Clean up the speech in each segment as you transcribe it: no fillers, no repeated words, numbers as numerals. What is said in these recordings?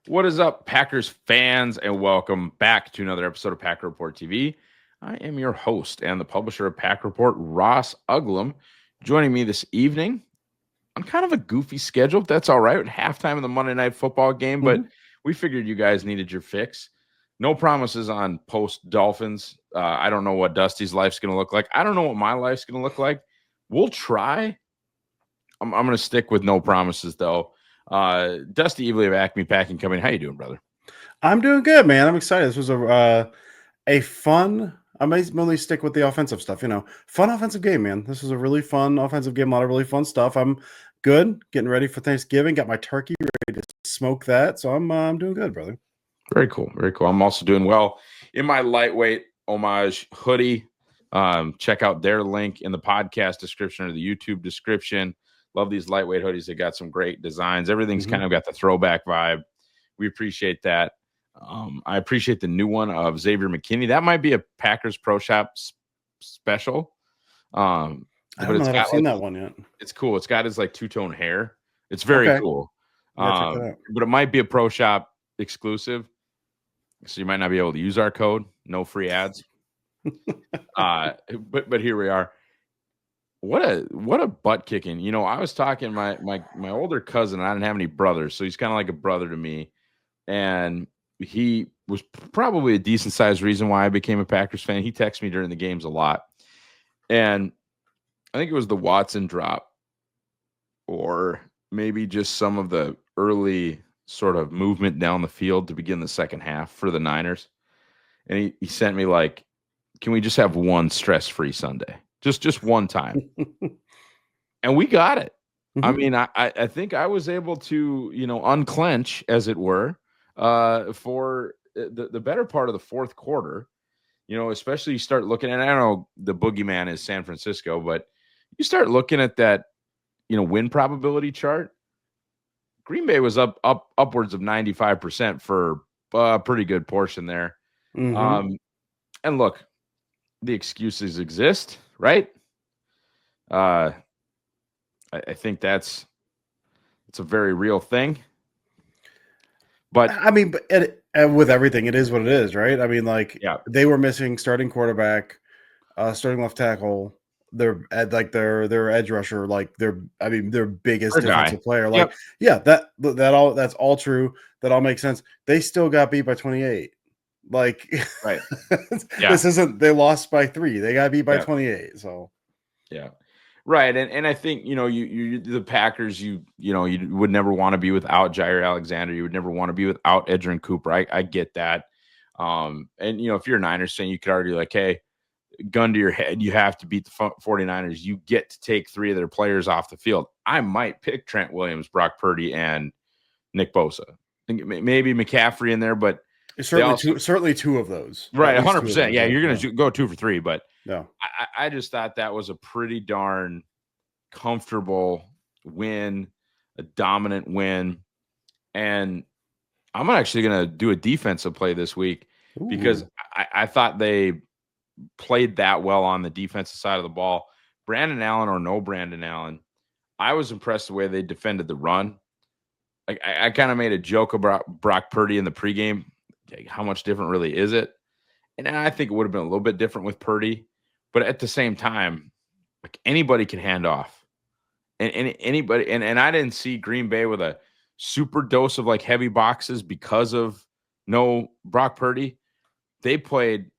What is up, Packers fans, and welcome back to another episode of Packer Report TV. I am your host and the publisher of Packer Report, Ross Uglum. Joining me this evening on kind of a goofy schedule. That's all right. Halftime of the Monday Night Football game, but Mhm. we figured you guys needed your fix. No promises on post Dolphins. I don't know what Dusty's life's going to look like. I don't know what my life's going to look like. We'll try. I'm going to stick with no promises, though. Dusty Evely of Acme Packing Company. How you doing, brother? I'm doing good, man. I'm excited. This was a fun. I may mainly stick with the offensive stuff. Fun offensive game, man. This was a really fun offensive game. A lot of really fun stuff. I'm good. Getting ready for Thanksgiving. Got my turkey ready to smoke that. So I'm doing good, brother. Very cool. Very cool. I'm also doing well in my lightweight homage hoodie. Check out their link in the podcast description or the YouTube description. Love these lightweight hoodies. They got some great designs. Everything's kind of got the throwback vibe. We appreciate that. I appreciate the new one of Xavier McKinney. That might be a Packers Pro Shop special. I don't know that I've seen that one yet. It's cool. It's got his like two-tone hair. It's very cool. Yeah, check that out. But it might be a Pro Shop exclusive. So you might not be able to use our code. No free ads. But here we are. What a butt kicking. I was talking my older cousin. I didn't have any brothers, so he's kind of like a brother to me. And he was probably a decent sized reason why I became a Packers fan. He texted me during the games a lot. And I think it was the Watson drop, or maybe just some of the early sort of movement down the field to begin the second half for the Niners. And he sent me like, can we just have one stress-free Sunday? Just one time. And we got it. I mean, I think I was able to, unclench, as it were, for the better part of the fourth quarter. Especially you start looking at, I don't know, the boogeyman is San Francisco, but you start looking at that, win probability chart. Green Bay was upwards of 95% for a pretty good portion there. And look, the excuses exist, right? I think it's a very real thing. But I mean, with everything, it is what it is, right? I mean, they were missing starting quarterback, starting left tackle, their edge rusher, their biggest defensive player. That's all true. That all makes sense. They still got beat by 28. Right. This isn't, they lost by 3. They got beat by 28. So yeah. Right. And I think, you the Packers, you would never want to be without Jair Alexander. You would never want to be without Edgerrin Cooper. I get that. And if you're a Niners fan, you could argue like, hey, gun to your head, you have to beat the 49ers. You get to take 3 of their players off the field. I might pick Trent Williams, Brock Purdy, and Nick Bosa. I think maybe McCaffrey in there, but certainly 2 of those. Right, 100%. Yeah, you're going to go 2 for 3, but no. I just thought that was a pretty darn comfortable win, a dominant win. And I'm actually going to do a defensive play this week because I thought they played that well on the defensive side of the ball. Brandon Allen or no Brandon Allen, I was impressed the way they defended the run. I kind of made a joke about Brock Purdy in the pregame. How much different really is it? And I think it would have been a little bit different with Purdy. But at the same time, like anybody can hand off. And anybody, and I didn't see Green Bay with a super dose of like heavy boxes because of no Brock Purdy. They played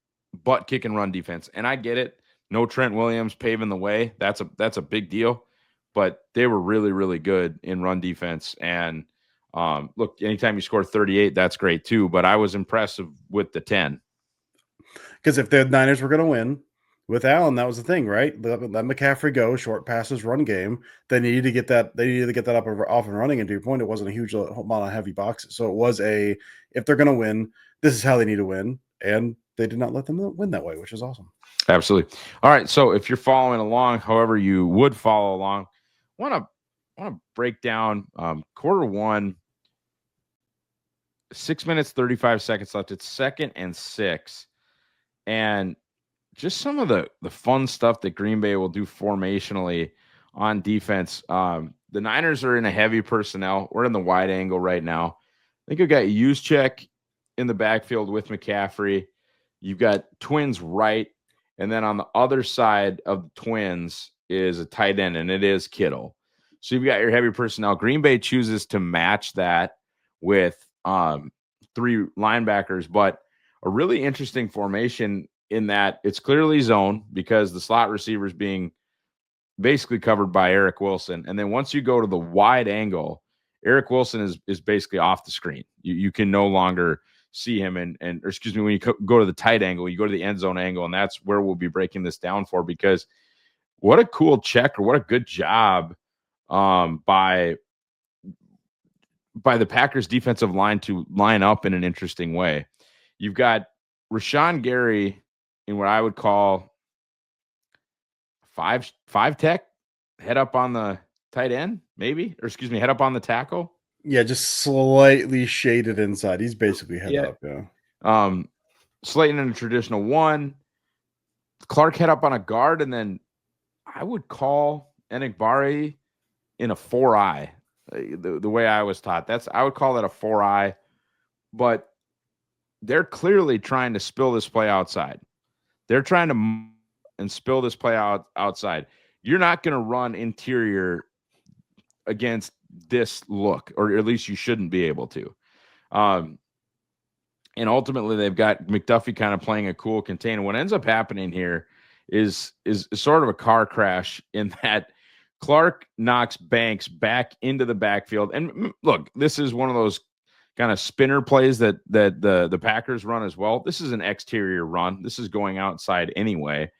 butt kick and run defense. And I get it. No Trent Williams paving the way. That's a big deal. But they were really, really good in run defense. And look, anytime you score 38, that's great too. But I was impressed with the 10. Because if the Niners were going to win with Allen, that was the thing, right? Let McCaffrey go, short passes, run game. They needed to get that. They needed to get that off and running. And to your point, it wasn't a huge amount of heavy boxes. So it was if they're going to win, this is how they need to win. And they did not let them win that way, which is awesome. Absolutely. All right. So if you're following along, however you would follow along, want to break down quarter one. 6 minutes, 35 seconds left. It's 2nd and 6. And just some of the fun stuff that Green Bay will do formationally on defense. The Niners are in a heavy personnel. We're in the wide angle right now. think you've got Juszczyk in the backfield with McCaffrey. You've got Twins right, and then on the other side of the Twins is a tight end, and it is Kittle. So you've got your heavy personnel. Green Bay chooses to match that with three linebackers, but a really interesting formation in that it's clearly zone because the slot receiver is being basically covered by Eric Wilson. And then once you go to the wide angle, Eric Wilson is basically off the screen. You can no longer see him or excuse me, when you go to the tight angle, you go to the end zone angle, and that's where we'll be breaking this down for, because what a cool check, or what a good job by the Packers defensive line to line up in an interesting way. You've got Rashawn Gary in what I would call five tech, head up on the tight end, maybe, or excuse me, head up on the tackle. Yeah, just slightly shaded inside. He's basically head up. Yeah. Slayton in a traditional one. Clark head up on a guard, and then I would call Enigbari in a 4-eye. The way I was taught, I would call that a 4-eye, but they're clearly trying to spill this play outside. They're trying to and spill this play outside. You're not going to run interior against this look, or at least you shouldn't be able to. And ultimately, they've got McDuffie kind of playing a cool container. What ends up happening here is sort of a car crash, in that Clark knocks Banks back into the backfield. And look, this is one of those kind of spinner plays that the Packers run as well. This is an exterior run. This is going outside anyway.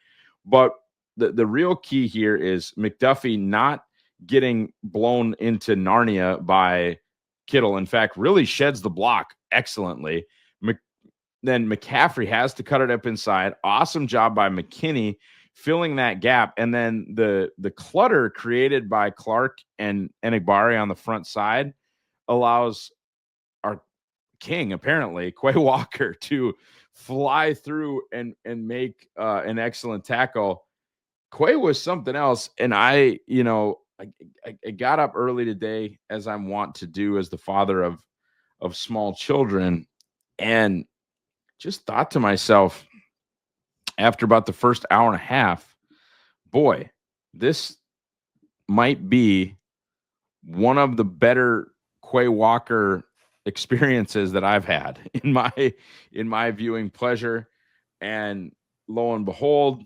But the real key here is McDuffie not getting blown into Narnia by Kittle. In fact, really sheds the block excellently. Then McCaffrey has to cut it up inside. Awesome job by McKinney filling that gap. And then the clutter created by Clark and Enigbari on the front side allows our king, apparently, Quay Walker, to fly through and make an excellent tackle. Quay was something else. And I got up early today, as I'm wont to do as the father of small children, and just thought to myself, after about the first hour and a half, boy, this might be one of the better Quay Walker experiences that I've had in my viewing pleasure. And lo and behold,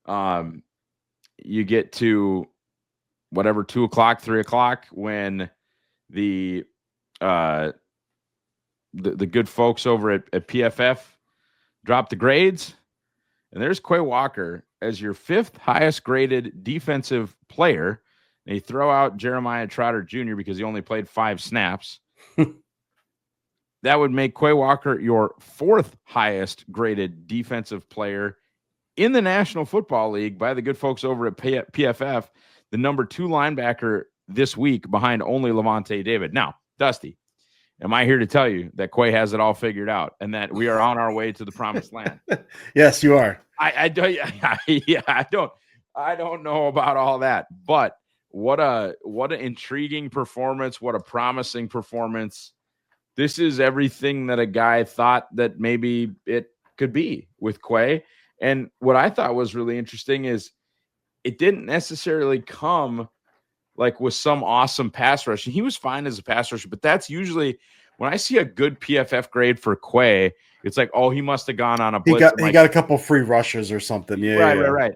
you get to whatever, 2:00, 3:00, when the good folks over at PFF drop the grades, and there's Quay Walker as your 5th highest graded defensive player. And you throw out Jeremiah Trotter Jr. because he only played 5 snaps. That would make Quay Walker your 4th highest graded defensive player in the National Football League by the good folks over at PFF, the number 2 linebacker this week behind only Levante David. Now, Dusty, am I here to tell you that Quay has it all figured out and that we are on our way to the promised land? Yes, you are. I don't know about all that, but what an intriguing performance, what a promising performance. This is everything that a guy thought that maybe it could be with Quay. And what I thought was really interesting is it didn't necessarily come like with some awesome pass rush. And he was fine as a pass rusher, but that's usually when I see a good PFF grade for Quay, it's like, oh, he must have gone on a blitz. He got a couple free rushes or something. Yeah, right.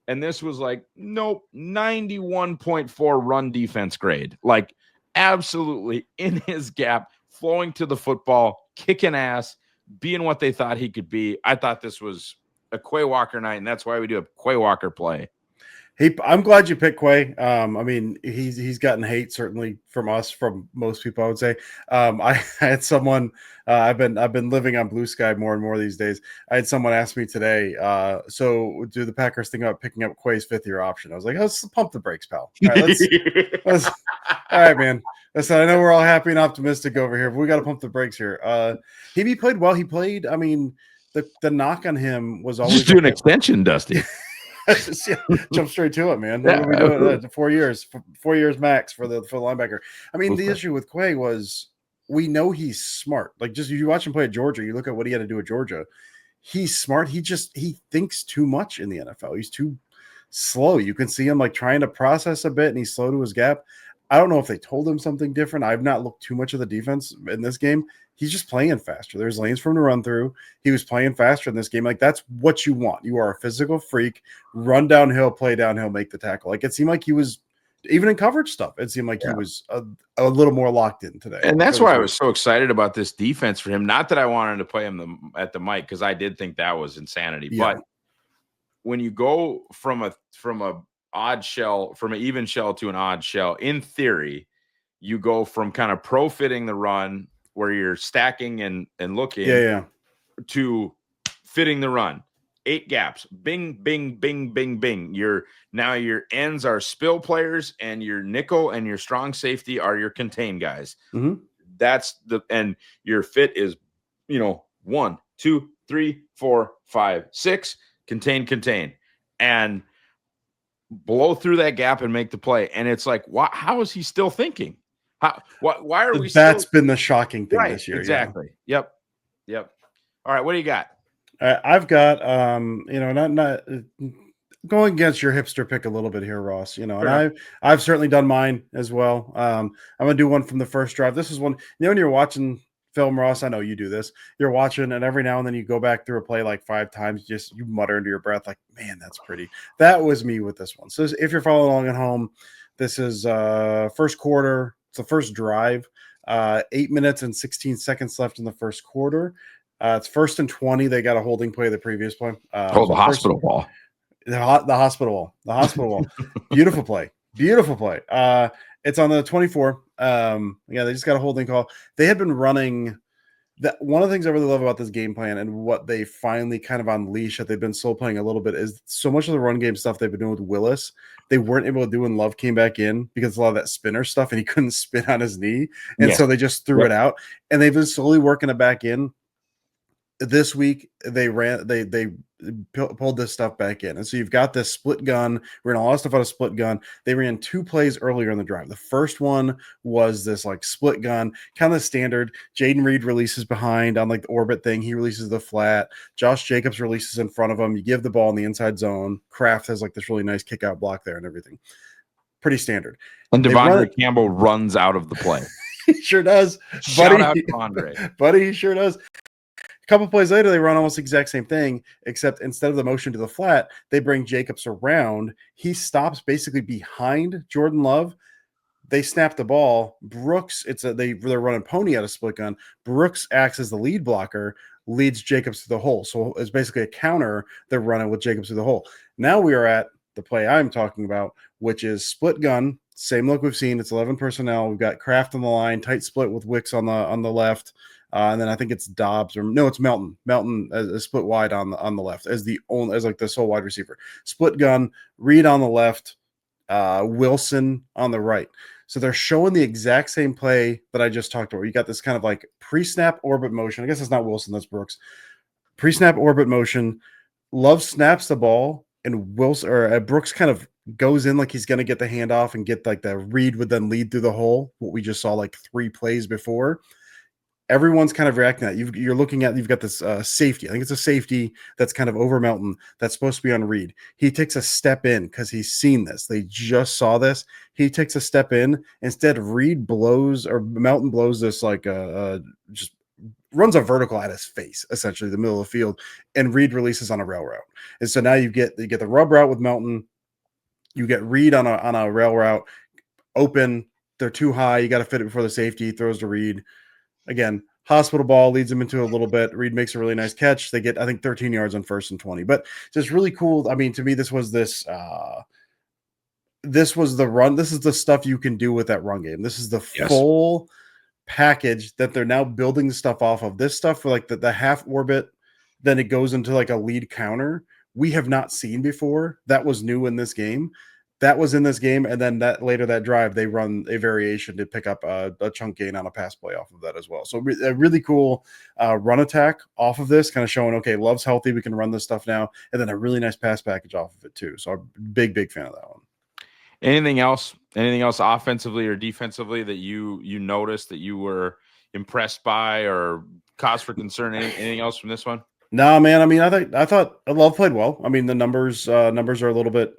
And this was like, nope, 91.4 run defense grade. Like, absolutely in his gap, flowing to the football, kicking ass, being what they thought he could be. I thought this was a Quay Walker night, and that's why we do a Quay Walker play. I'm glad you picked Quay. I mean, he's gotten hate certainly from us, from most people, I would say. I had someone. I've been living on Blue Sky more and more these days. I had someone ask me today. So do the Packers think about picking up Quay's 5th-year option? I was like, let's pump the brakes, pal. All right, let's all right, man. Listen, I know we're all happy and optimistic over here, but we got to pump the brakes here. He played well. He played. I mean, the knock on him was always just do an extension, Dusty. Jump straight to it, man. What are we doing? 4 years, 4 years max for the linebacker. I mean, the issue with Quay was we know he's smart. Like, just if you watch him play at Georgia, you look at what he had to do at Georgia. He's smart. He thinks too much in the NFL. He's too slow. You can see him like trying to process a bit, and he's slow to his gap. I don't know if they told him something different. I've not looked too much of the defense in this game. He's just playing faster. There's lanes for him to run through. He was playing faster in this game. Like, that's what you want. You are a physical freak. Run downhill, play downhill, make the tackle. Like, it seemed like he was, even in coverage stuff, it seemed like he was a little more locked in today. And that's why I was so excited about this defense for him. Not that I wanted to play him at the mic, because I did think that was insanity. Yeah. But when you go from a odd shell, from an even shell to an odd shell, in theory, you go from kind of pro-fitting the run where you're stacking and looking to fitting the run. 8 gaps. Bing, bing, bing, bing, bing. Your ends are spill players, and your nickel and your strong safety are your contain guys. Mm-hmm. And your fit is, 1, 2, 3, 4, 5, 6. Contain, and blow through that gap and make the play. And it's like, how is he still thinking? Why are we? That's been the shocking thing this year. Exactly. Yeah. Yep. All right. What do you got? I've got, not going against your hipster pick a little bit here, Ross. And I've certainly done mine as well. I'm gonna do one from the first drive. This is one. When you're watching film, Ross, I know you do this. You're watching, and every now and then you go back through a play like 5 times. You mutter under your breath, like, "Man, that's pretty." That was me with this one. So if you're following along at home, this is first quarter. It's the first drive. 8 minutes and 16 seconds left in the first quarter. It's 1st and 20. They got a holding play the previous play. The hospital ball. The hospital wall. Beautiful play. It's on the 24. They just got a holding call. They had been running that. One of the things I really love about this game plan and what they finally kind of unleashed that they've been slow playing a little bit is so much of the run game stuff they've been doing with Willis, they weren't able to do when Love came back in, because a lot of that spinner stuff, and he couldn't spin on his knee. And so they just threw it out, and they've been slowly working it back in. This week they pulled this stuff back in, and so you've got this split gun. Ran a lot of stuff out of split gun. They ran 2 plays earlier in the drive. The first one was this like split gun, kind of standard. Jaden Reed releases behind on like the orbit thing. He releases the flat. Josh Jacobs releases in front of him. You give the ball in the inside zone. Kraft has like this really nice kick out block there and everything. Pretty standard. And Devondre Campbell runs out of the play. He sure does. Shout out Devondre. Buddy, he sure does. Couple plays later, they run almost the exact same thing, except instead of the motion to the flat, they bring Jacobs around. He stops behind Jordan Love. They snap the ball. Brooks, they're running pony out of split gun. Brooks acts as the lead blocker, leads Jacobs to the hole. So it's basically a counter. They're running with Jacobs to the hole. Now we are at the play I'm talking about, which is split gun. Same look we've seen. It's 11 personnel. We've got Kraft on the line, tight split with Wicks on the left. And then I think it's Dobbs it's Melton. Melton as split wide on the left as like the sole wide receiver. Split gun, Reed on the left, Wilson on the right. So they're showing the exact same play that I just talked about. You got this kind of like pre-snap orbit motion. I guess it's not Wilson, that's Brooks. Pre-snap orbit motion. Love snaps the ball, and Brooks kind of goes in like he's going to get the handoff and get like the Reed would then lead through the hole. What we just saw like 3 plays before. Everyone's kind of reacting to that. You've got this safety. I think it's a safety that's kind of over Melton that's supposed to be on Reed. He takes a step in because he's seen this. They just saw this. He takes a step in. Instead, Melton blows this like just runs a vertical at his face, essentially the middle of the field, and Reed releases on a rail route. And so now you get the rub route with Melton. You get Reed on a rail route open. They're too high. You got to fit it before the safety. He throws to Reed. Again, hospital ball leads them into a little bit. Reed makes a really nice catch. They get, I think, 13 yards on 1st and 20. But just really cool. I mean, to me, this was the run. This is the stuff you can do with that run game. This is the full package that they're now building the stuff off of. This stuff for like the half orbit, then it goes into like a lead counter. We have not seen before. That was new in this game. That was in this game, and then that drive, they run a variation to pick up a chunk gain on a pass play off of that as well. So a really cool run attack off of this, kind of showing, okay, Love's healthy, we can run this stuff now, and then a really nice pass package off of it too. So a big fan of that one. Anything else offensively or defensively that you noticed that you were impressed by or cause for concern? Anything else from this one? No, man. I mean, I thought Love played well. I mean, the numbers are a little bit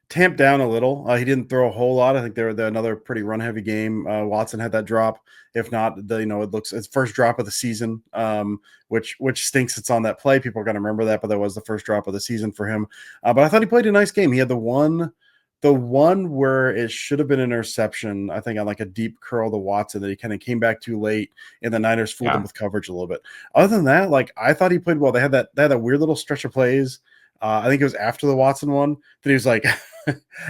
tamped down a little. He didn't throw a whole lot. I think they're another pretty run heavy game. Watson had that drop. If not, it looks it's first drop of the season, which stinks. It's on that play. People are going to remember that, but that was the first drop of the season for him. But I thought he played a nice game. He had the one where it should have been an interception, I think on like a deep curl to Watson that he kind of came back too late, and the Niners fooled him with coverage a little bit. Other than that, like I thought he played well. They had that weird little stretch of plays. I think it was after the Watson one that he was like,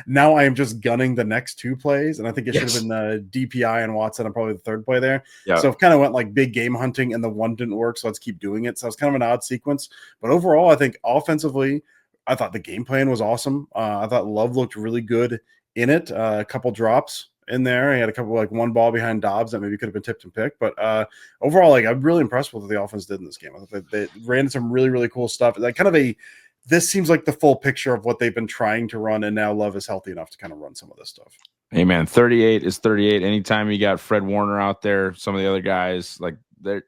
now I am just gunning the next two plays. And I think it should have been the DPI and Watson on probably the third play there. Yeah. So it kind of went like big game hunting and the one didn't work. So let's keep doing it. So it's kind of an odd sequence. But overall, I think offensively, I thought the game plan was awesome. I thought Love looked really good in it. A couple drops in there. He had a couple, like one ball behind Dobbs that maybe could have been tipped and picked. But overall, like I'm really impressed with what the offense did in this game. I thought they ran some really, really cool stuff. Like kind of this seems like the full picture of what they've been trying to run, and now Love is healthy enough to kind of run some of this stuff. Hey man, 38 is 38. Anytime you got Fred Warner out there, some of the other guys like they're.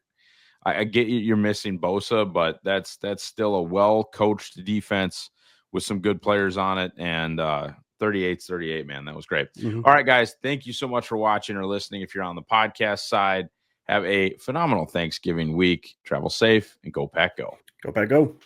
I get you're missing Bosa, but that's still a well-coached defense with some good players on it. And 38's 38, man. That was great. Mm-hmm. All right, guys. Thank you so much for watching or listening. If you're on the podcast side, have a phenomenal Thanksgiving week. Travel safe and go Pack Go. Go Pack Go.